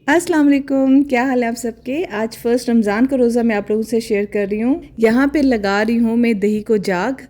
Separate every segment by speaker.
Speaker 1: अस्सलाम वालेकुम, क्या हाल है आप सबके। आज फर्स्ट रमज़ान का रोज़ा मैं आप लोगों से शेयर कर रही हूँ। यहाँ पे लगा रही हूँ मैं दही को जाग।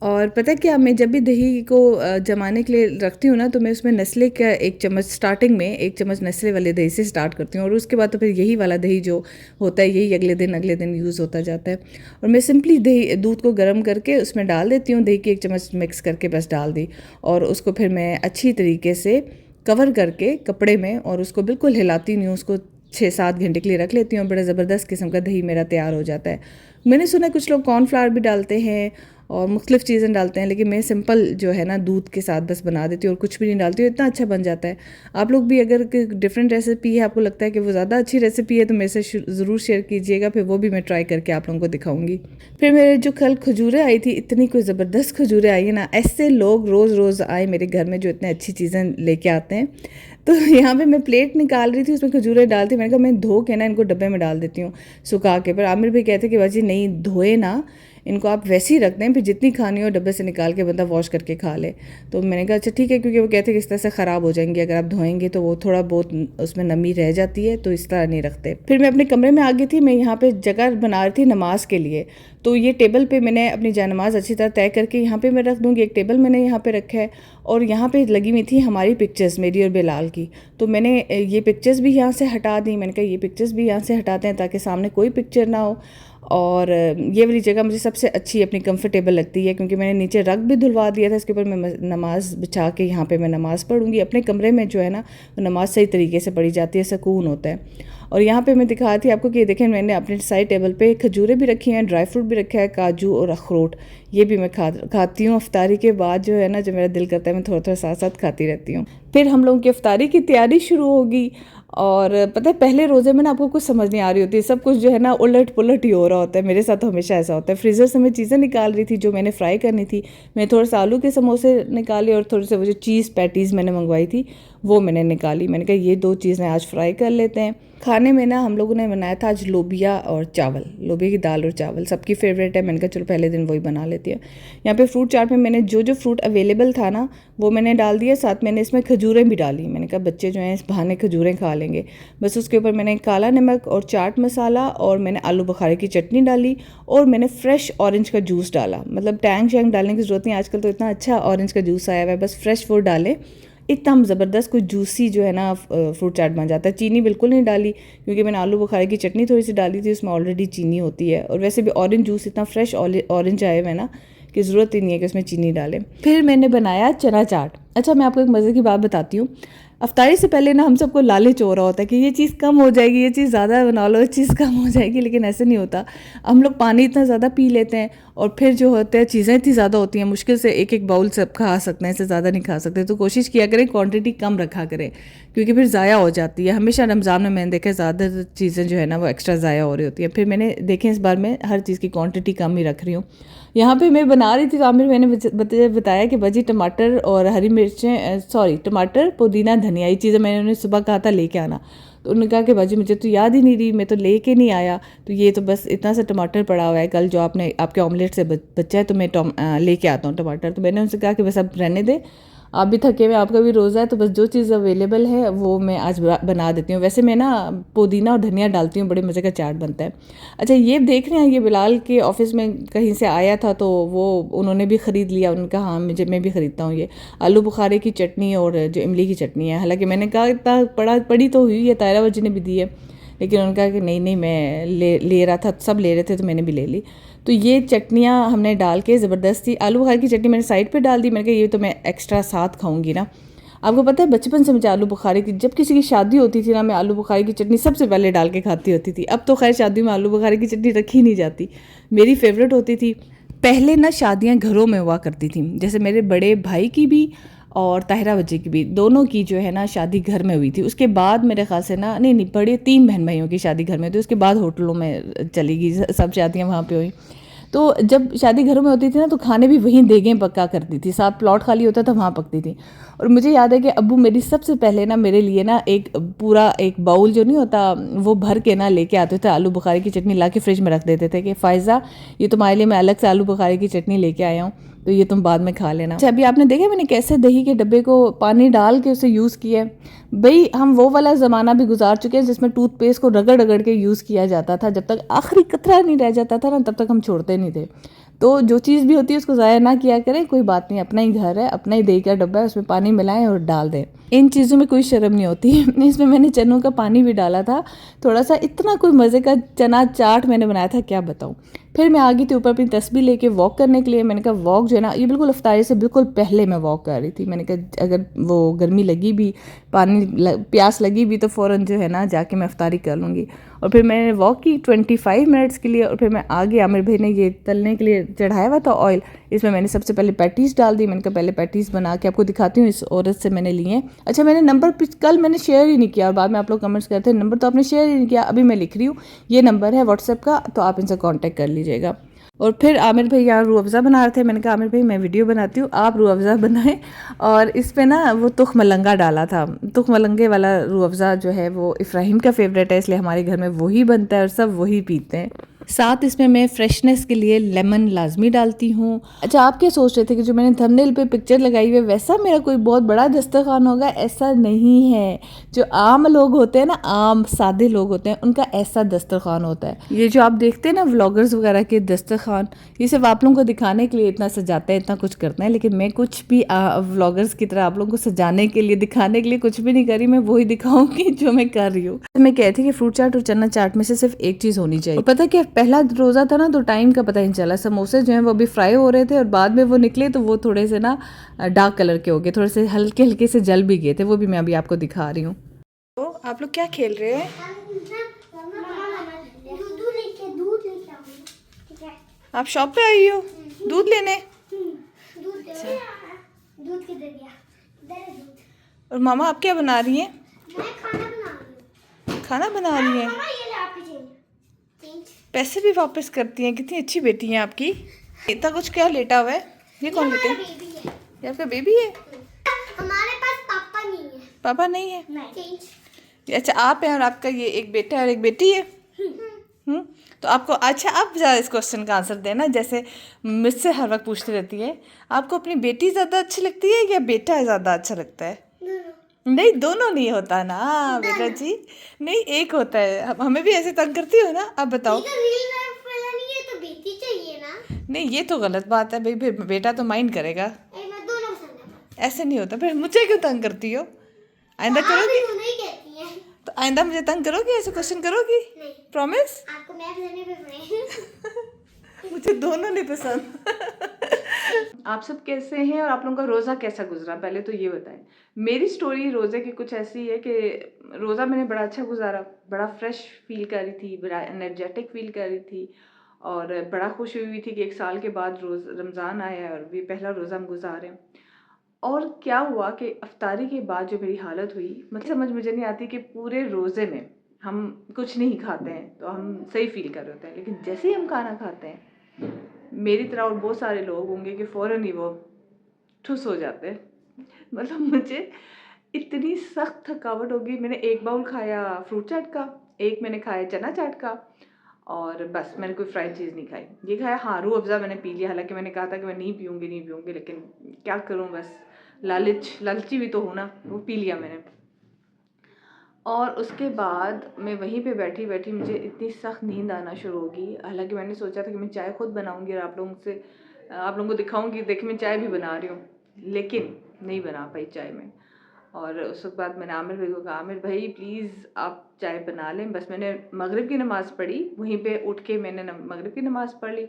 Speaker 1: और पता है क्या, मैं जब भी दही को जमाने के लिए रखती हूँ ना, तो मैं उसमें नस्ले का एक चम्मच, स्टार्टिंग में एक चम्मच नस्ले वाले दही से स्टार्ट करती हूँ, और उसके बाद तो फिर यही वाला दही जो होता है यही अगले दिन यूज़ होता जाता है। और मैं सिंपली दूध को गर्म करके उसमें डाल देती हूँ, दही की एक चम्मच मिक्स करके बस डाल दी, और उसको फिर मैं अच्छी तरीके से कवर करके कपड़े में, और उसको बिल्कुल हिलाती नहीं हूँ, उसको 6-7 घंटे के लिए रख लेती हूँ। बड़ा ज़बरदस्त किस्म का दही मेरा तैयार हो जाता है। मैंने सुना है कुछ लोग कॉर्नफ्लावर भी डालते हैं और मुख्तलिफ़ चीज़ें डालते हैं, लेकिन मैं सिंपल जो है ना दूध के साथ बस बना देती हूँ और कुछ भी नहीं डालती हूँ, इतना अच्छा बन जाता है। आप लोग भी अगर डिफरेंट रेसिपी है, आपको लगता है कि वो ज़्यादा अच्छी रेसिपी है, तो मेरे से ज़रूर शेयर कीजिएगा, फिर वो भी मैं ट्राई करके आप लोगों को दिखाऊंगी। फिर मेरे जो कल खजूरें आई थी, इतनी कोई ज़बरदस्त खजूरें आई है ना, ऐसे लोग रोज़ रोज़ आए मेरे घर में जो इतने अच्छी चीज़ें लेके आते हैं। तो यहाँ पे मैं प्लेट निकाल रही थी, उसमें खजूरें डालती, मैंने कहा मैं धो के ना इनको डब्बे में डाल देती हूँ सुखा के। पर आमिर भी कहते कि बाजी नहीं, धोए ना इनको, आप वैसे ही रख दें, फिर जितनी खानी हो डब्बे से निकाल के बंदा वॉश करके खा ले। तो मैंने कहा अच्छा ठीक है, क्योंकि वो कहते हैं कि इस तरह से ख़राब हो जाएंगे, अगर आप धोएंगे तो वो थोड़ा बहुत उसमें नमी रह जाती है, तो इस तरह नहीं रखते। फिर मैं अपने कमरे में आ गई थी, मैं यहाँ पे जगह बना रही थी नमाज के लिए। तो ये टेबल पे मैंने अपनी जानमाज अच्छी तरह तय करके यहाँ पे मैं रख दूँगी, एक टेबल मैंने यहाँ पे रखा है, और यहाँ पे लगी हुई थी हमारी पिक्चर्स, मेरी और बिलाल की। तो मैंने ये पिक्चर्स भी यहाँ से हटा दी, मैंने कहा ये पिक्चर्स भी यहाँ से हटाते हैं ताकि सामने कोई पिक्चर ना हो। और ये वाली जगह मुझे सबसे अच्छी अपनी कंफर्टेबल लगती है, क्योंकि मैंने नीचे रग भी धुलवा दिया था, इसके ऊपर मैं नमाज़ बिछा के यहाँ पे मैं नमाज़ पढ़ूँगी। अपने कमरे में जो है ना नमाज़ सही तरीके से पढ़ी जाती है, सुकून होता है। और यहाँ पे मैं दिखा थी आपको कि देखें, मैंने अपने साइड टेबल पे खजूरें भी रखी हैं, ड्राई फ्रूट भी रखा है, काजू और अखरोट, ये भी मैं खाती हूँ अफ्तारी के बाद। जो है ना, जब मेरा दिल करता है मैं थोड़ा थोड़ा साथ साथ खाती रहती हूँ। फिर हम लोगों की अफ्तारी की तैयारी शुरू होगी। और पता है पहले रोज़े में ना आपको कुछ समझ नहीं आ रही होती, सब कुछ जो है ना उलट पुलट ही हो रहा होता है। मेरे साथ तो हमेशा ऐसा होता है। फ्रीज़र से मैं चीज़ें निकाल रही थी जो मैंने फ्राई करनी थी। मैं थोड़ा सा आलू के समोसे निकाले, और थोड़े से वो जो चीज़ पैटीज़ मैंने मंगवाई थी वो मैंने निकाली। मैंने कहा ये 2 चीज़ें आज फ्राई कर लेते हैं। खाने में ना हम लोगों ने बनाया था आज लोबिया और चावल, लोबिया की दाल और चावल, सबकी फेवरेट है। मैंने कहा चलो पहले दिन वही बना लेती है। यहाँ पे फ्रूट चाट में मैंने जो जो फ्रूट अवेलेबल था ना वो मैंने डाल दिया, साथ मैंने इसमें खजूरें भी डाली। मैंने कहा बच्चे जो हैं इस बहाने खजूरें खा लेंगे। बस उसके ऊपर मैंने काला नमक और चाट मसाला, और मैंने आलू बुखारे की चटनी डाली, और मैंने फ्रेश ऑरेंज का जूस डाला। मतलब टैंग शैंग डालने की ज़रूरत नहीं, आजकल तो इतना अच्छा ऑरेंज का जूस आया हुआ है, बस फ्रेश वो डाले, इतना ज़बरदस्त कोई जूसी जो है ना फ्रूट चाट बन जाता है। चीनी बिल्कुल नहीं डाली, क्योंकि मैंने आलू बुखारे की चटनी थोड़ी सी डाली थी, उसमें ऑलरेडी चीनी होती है। और वैसे भी ऑरेंज जूस इतना फ्रेश ऑरेंज आए हुए ना कि ज़रूरत ही नहीं है कि उसमें चीनी डालें। फिर मैंने बनाया चना चाट। अच्छा, मैं आपको एक मज़े की बात बताती हूँ। अफ्तारी से पहले ना हम सबको लालच हो रहा होता है कि ये चीज़ कम हो जाएगी, ये चीज़ ज़्यादा बना लो, ये चीज़ कम हो जाएगी, लेकिन ऐसे नहीं होता। हम लोग पानी इतना ज़्यादा पी लेते हैं, और फिर जो होता है चीज़ें इतनी ज़्यादा होती हैं, मुश्किल से एक एक बाउल सब खा सकते हैं, इससे ज़्यादा नहीं खा सकते। तो कोशिश किया करें क्वांटिटी कम रखा करें, क्योंकि फिर ज़ाया हो जाती है। हमेशा रमज़ान में मैंने देखा ज़्यादा चीज़ें जो है ना वो एक्स्ट्रा ज़ाया हो रही होती हैं। फिर मैंने देखें इस बार मैं हर चीज़ की क्वांटिटी कम ही रख रही हूँ। यहाँ पे मैं बना रही थी तो आमिर मैंने बताया कि भाजी टमाटर और हरी मिर्चें, सॉरी टमाटर, पुदीना, धनिया, ये चीज़ें मैंने उन्हें सुबह कहा था लेके आना। तो उन्होंने कहा कि भाजी मुझे तो याद ही नहीं रही, मैं तो लेके नहीं आया, तो ये तो बस इतना सा टमाटर पड़ा हुआ है, कल जो आपने आपके ऑमलेट से बचा है, तो मैं लेके आता हूँ टमाटर। तो मैंने उनसे कहा कि बस अब रहने दे, आप भी थके हुए, आपका भी रोज़ा है, तो बस जो चीज़ अवेलेबल है वो मैं आज बना देती हूँ। वैसे मैं ना पुदीना और धनिया डालती हूँ, बड़े मज़े का चाट बनता है। अच्छा, ये देख रहे हैं, ये बिलाल के ऑफिस में कहीं से आया था, तो वो उन्होंने भी ख़रीद लिया। उनका हाँ मैं भी ख़रीदता हूँ ये आलू बुखारे की चटनी और जो इमली की चटनी है। हालांकि मैंने कहा इतना पड़ी तो हुई है, तायरा वजी ने भी दी है, लेकिन उन्होंने कहा कि नहीं मैं ले रहा था, सब ले रहे थे तो मैंने भी ले ली। तो ये चटनियाँ हमने डाल के ज़बरदस्ती, आलू बुखारे की चटनी मैंने साइड पे डाल दी। मैंने कहा ये तो मैं एक्स्ट्रा साथ खाऊंगी ना। आपको पता है बचपन से मुझे आलू बुखारे की, जब किसी की शादी होती थी ना, मैं आलू बुखारे की चटनी सबसे पहले डाल के खाती होती थी। अब तो खैर शादी में आलू बुखारे की चटनी रखी नहीं जाती, मेरी फेवरेट होती थी। पहले ना शादियाँ घरों में हुआ करती थी, जैसे मेरे बड़े भाई की भी और ताहिरा वजी की भी, दोनों की जो है ना शादी घर में हुई थी। उसके बाद मेरे ख्याल से ना नहीं बड़े 3 बहन भाइयों की शादी घर में हुई थी, उसके बाद होटलों में चली गई, सब शादियाँ वहाँ पे हुई। तो जब शादी घरों में होती थी ना, तो खाने भी वहीं देगें पका करती थी, साथ प्लॉट खाली होता था वहाँ पकती थी। और मुझे याद है कि अब्बू मेरी सबसे पहले ना मेरे लिए ना एक पूरा एक बाउल जो नहीं होता वो भर के ना लेके आते थे, आलू बुखारे की चटनी ला के फ्रिज में रख देते थे कि फ़ायज़ा ये तुम्हारे लिए मैं अलग से आलू बुखारे की चटनी लेके आया हूँ। तो ये तुम बाद में खा लेना। अच्छा, अभी आपने देखा मैंने कैसे दही के डब्बे को पानी डाल के उसे यूज़ किया है। भाई हम वो वाला ज़माना भी गुजार चुके हैं जिसमें टूथपेस्ट को रगड़ रगड़ के यूज़ किया जाता था, जब तक आखिरी कतरा नहीं रह जाता था ना तब तक हम छोड़ते नहीं थे। तो जो चीज़ भी होती है उसको ज़ाया ना किया करें, कोई बात नहीं, अपना ही घर है, अपना ही दही का डब्बा है, उसमें पानी मिलाएं और डाल दें। इन चीज़ों में कोई शर्म नहीं होती। इसमें मैंने चनों का पानी भी डाला था थोड़ा सा, इतना कोई मज़े का चना चाट मैंने बनाया था क्या बताऊँ। फिर मैं आ गई थी ऊपर अपनी तस्बीह लेके वॉक करने के लिए। मैंने कहा वॉक जो है ना, ये बिल्कुल इफ्तारी से बिल्कुल पहले मैं वॉक कर रही थी। मैंने कहा अगर वो गर्मी लगी भी, प्यास लगी भी तो फ़ौरन जो है ना जाके मैं इफ्तारी कर लूँगी। और फिर मैंने वॉक की 25 मिनट्स के लिए, और फिर मैं आ गई। आमिर भाई ने ये तलने के लिए चढ़ाया हुआ था ऑयल, इसमें मैंने सबसे पहले पैटीज़ डाल दी। मैंने कहा पहले पैटीज़ बना के आपको दिखाती हूँ, इस औरत से मैंने लिए हैं। अच्छा, मैंने नंबर कल मैंने शेयर ही नहीं किया और बाद में आप लोग कमेंट्स करते हैं नंबर तो आपने शेयर ही नहीं किया। अभी मैं लिख रही हूँ, ये नंबर है व्हाट्सएप का, तो आप इनसे कॉन्टैक्ट कर लीजिएगा। और फिर आमिर भाई यहाँ रूह अफ़ज़ा बना रहे थे। मैंने कहा आमिर भाई मैं वीडियो बनाती हूँ, आप रूह अफ़ज़ा बनाएं। और इस पे ना वो तुख मलंगा डाला था। तुख मलंगे वाला रूह अफ़ज़ा जो है वो इब्राहिम का फेवरेट है, इसलिए हमारे घर में वही बनता है और सब वही पीते हैं। साथ इसमें मैं फ्रेशनेस के लिए लेमन लाजमी डालती हूँ। अच्छा, आप क्या सोच रहे थे कि जो मैंने थंबनेल पे पिक्चर लगाई हुई है वैसा मेरा कोई बहुत बड़ा दस्तरखान होगा? ऐसा नहीं है। जो आम लोग होते हैं ना, आम सादे लोग होते हैं, उनका ऐसा दस्तरखान होता है। ये जो आप देखते हैं ना व्लॉगर्स वगैरह के दस्तरखान, ये सिर्फ आप लोगों को दिखाने के लिए इतना सजाते हैं, इतना कुछ करते हैं, लेकिन मैं कुछ भी व्लॉगर्स की तरह आप लोगों को सजाने के लिए, दिखाने के लिए कुछ भी नहीं कर रही। मैं वही दिखाऊंगी जो मैं कर रही हूँ। मैं कहती कि फ्रूट चाट और चना चाट में से सिर्फ एक चीज़ होनी चाहिए। पता क्या, पहला रोज़ा था ना तो टाइम का पता नहीं चला। समोसे जो हैं वो अभी फ्राई हो रहे थे और बाद में वो निकले तो वो थोड़े से ना डार्क कलर के हो गए, थोड़े से हल्के हल्के से जल भी गए थे। वो भी मैं अभी आपको दिखा रही हूँ। तो आप लोग क्या खेल रहे हैं? आप शॉप पे आई हो दूध लेने? अच्छा। और मामा आप क्या बना रही हैं? खाना बना रही हैं? पैसे भी वापस करती हैं, कितनी अच्छी बेटी हैं आपकी। इतना कुछ क्या लेटा हुआ है? ये कौन लेटे हैं? ये आपका बेबी है?
Speaker 2: हमारे पास पापा नहीं है।
Speaker 1: पापा नहीं है?
Speaker 2: नहीं।
Speaker 1: अच्छा, आप हैं और आपका ये एक बेटा है और एक बेटी है। तो आपको, अच्छा आप ज़रा इस क्वेश्चन का आंसर देना, जैसे मुझसे हर वक्त पूछती रहती है, आपको अपनी बेटी ज़्यादा अच्छी लगती है या बेटा ज़्यादा अच्छा लगता है? नहीं, दोनों नहीं होता ना बेटा जी, नहीं एक होता है। हमें भी ऐसे तंग करती हो ना, आप बताओ।
Speaker 2: नहीं है तो बेटी चाहिए ना।
Speaker 1: नहीं, ये तो गलत बात है भाई, फिर बेटा तो माइंड करेगा।
Speaker 2: मैं दोनों पसंद है।
Speaker 1: ऐसे नहीं होता, फिर मुझे क्यों तंग करती हो? आइंदा करोगी?
Speaker 2: नहीं कहती है।
Speaker 1: तो आइंदा मुझे तंग करोगी, ऐसे क्वेश्चन करोगी?
Speaker 2: नहीं।
Speaker 1: प्रॉमिस?
Speaker 2: आपको मैं पसंद पे पड़े।
Speaker 1: मुझे दोनों नहीं पसंद। आप सब कैसे हैं और आप लोगों का रोज़ा कैसा गुजरा, पहले तो ये बताएं। मेरी स्टोरी रोज़े की कुछ ऐसी है कि रोज़ा मैंने बड़ा अच्छा गुजारा, बड़ा फ्रेश फील कर रही थी, बड़ा एनर्जेटिक फील कर रही थी और बड़ा खुश हुई थी कि 1 साल के बाद रमज़ान आया है और ये पहला रोज़ा हम गुजार रहे हैं। और क्या हुआ कि अफ्तारी के बाद जो मेरी हालत हुई, मतलब समझ मुझे नहीं आती कि पूरे रोज़े में हम कुछ नहीं खाते हैं तो हम सही फील कर रहे होते हैं, लेकिन जैसे ही हम खाना खाते हैं, मेरी तरह और बहुत सारे लोग होंगे कि फ़ौरन ही वो ठुस हो जाते हैं। मतलब मुझे इतनी सख्त थकावट होगी। मैंने एक बाउल खाया फ्रूट चाट का, एक मैंने खाया चना चाट का, और बस मैंने कोई फ्राइड चीज़ नहीं खाई। ये खाया, हाँ रूह अफ़ज़ा मैंने पी लिया, हालांकि मैंने कहा था कि मैं नहीं पीऊँगी, लेकिन क्या करूँ, बस लालची भी तो हूँ ना, वो पी लिया मैंने। और उसके बाद मैं वहीं पे बैठी बैठी मुझे इतनी सख्त नींद आना शुरू होगी। हालांकि मैंने सोचा था कि मैं चाय खुद बनाऊँगी और आप लोगों को दिखाऊँगी, देखिए मैं चाय भी बना रही हूँ, लेकिन नहीं बना पाई चाय में। और उस वक्त बाद मैंने आमिर भाई को कहा, आमिर भाई प्लीज़ आप चाय बना लें। बस मैंने मगरिब की नमाज़ पढ़ी, वहीं पे उठ के मैंने मगरिब की नमाज़ पढ़ ली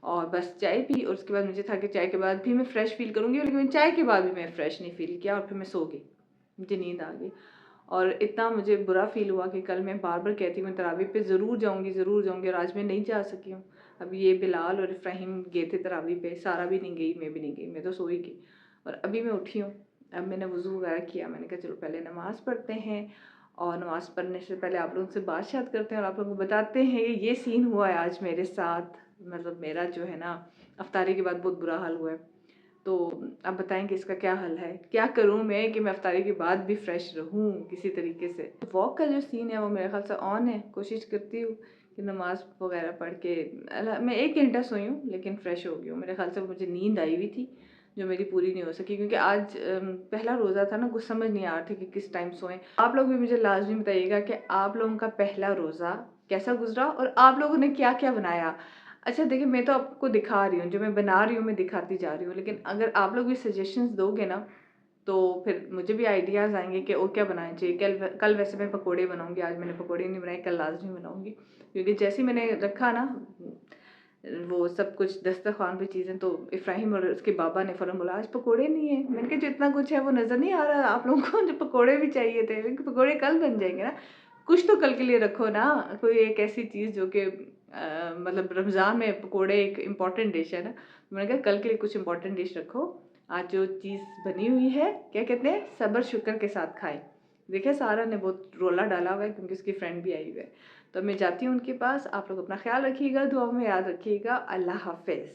Speaker 1: और बस चाय पी। और उसके बाद मुझे था कि चाय के बाद भी मैं फ़्रेश फ़ील करूँगी, लेकिन चाय के बाद भी मैं फ़्रेश नहीं फ़ील किया और फिर मैं सो गई, मुझे नींद आ गई। और इतना मुझे बुरा फ़ील हुआ कि कल मैं बार बार कहती मैं तरावीह पे ज़रूर जाऊँगी और आज मैं नहीं जा सकी हूँ। अब ये बिलाल और इब्राहिम गए थे तरावीह पे, सारा भी नहीं गई, मैं भी नहीं गई, मैं तो सो ही गई। और अभी मैं उठी हूँ, अब मैंने वज़ू वगैरह किया, मैंने कहा चलो पहले नमाज़ पढ़ते हैं और नमाज़ पढ़ने से पहले आप लोगों से बात करते हैं और आप लोगों को बताते हैं ये सीन हुआ है आज मेरे साथ। मतलब मेरा जो है ना अफ्तारी के बाद बहुत बुरा हाल हुआ है। तो आप बताएं कि इसका क्या हल है, क्या करूं मैं कि मैं अफ्तारी के बाद भी फ्रेश रहूं किसी तरीके से। वॉक का जो सीन है वो मेरे ख्याल से ऑन है, कोशिश करती हूँ कि नमाज़ वगैरह पढ़ के मैं 1 घंटा सोई हूँ, लेकिन फ़्रेश हो गई हूँ। मेरे ख़्याल से मुझे नींद आई हुई थी, जो मेरी पूरी नहीं हो सकी, क्योंकि आज पहला रोज़ा था ना, कुछ समझ नहीं आ रहा था कि किस टाइम सोएं। आप लोग भी मुझे लाज़मी बताइएगा कि आप लोगों का पहला रोज़ा कैसा गुज़रा और आप लोगों ने क्या-क्या बनाया? अच्छा देखिए, मैं तो आपको दिखा रही हूँ, जो मैं बना रही हूँ मैं दिखाती जा रही हूँ, लेकिन अगर आप लोग भी सजेशंस दोगे ना, तो फिर मुझे भी आइडियाज़ आएँगे कि और क्या बनाना चाहिए। कल वैसे मैं पकोड़े बनाऊँगी, आज मैंने पकोड़े नहीं बनाए, कल लाज़मी बनाऊँगी। क्योंकि जैसे ही मैंने रखा ना वो सब कुछ दस्तरख़्वान पे चीज़ें, तो इब्राहिम और उसके बाबा ने फ़ौरन बोला आज पकोड़े नहीं है। मैंने कहा जो इतना कुछ है वो नज़र नहीं आ रहा आप लोगों को, जो पकोड़े भी चाहिए थे। मैंने कहा पकोड़े कल बन जाएँगे ना, कुछ तो कल के लिए रखो ना, कोई एक ऐसी चीज़ जो कि मतलब रमज़ान में पकोड़े एक इम्पॉर्टेंट डिश है ना। मैंने कहा कल के लिए कुछ इम्पॉर्टेंट डिश रखो, आज जो चीज़ बनी हुई है क्या कहते हैं सब्र शुक्र के साथ खाएँ। देखिए सारा ने बहुत रोला डाला हुआ है क्योंकि उसकी फ्रेंड भी आई हुई है। तो मैं जाती हूँ उनके पास। आप लोग अपना ख्याल रखिएगा, दुआ में याद रखिएगा। अल्लाह हाफ़िज़।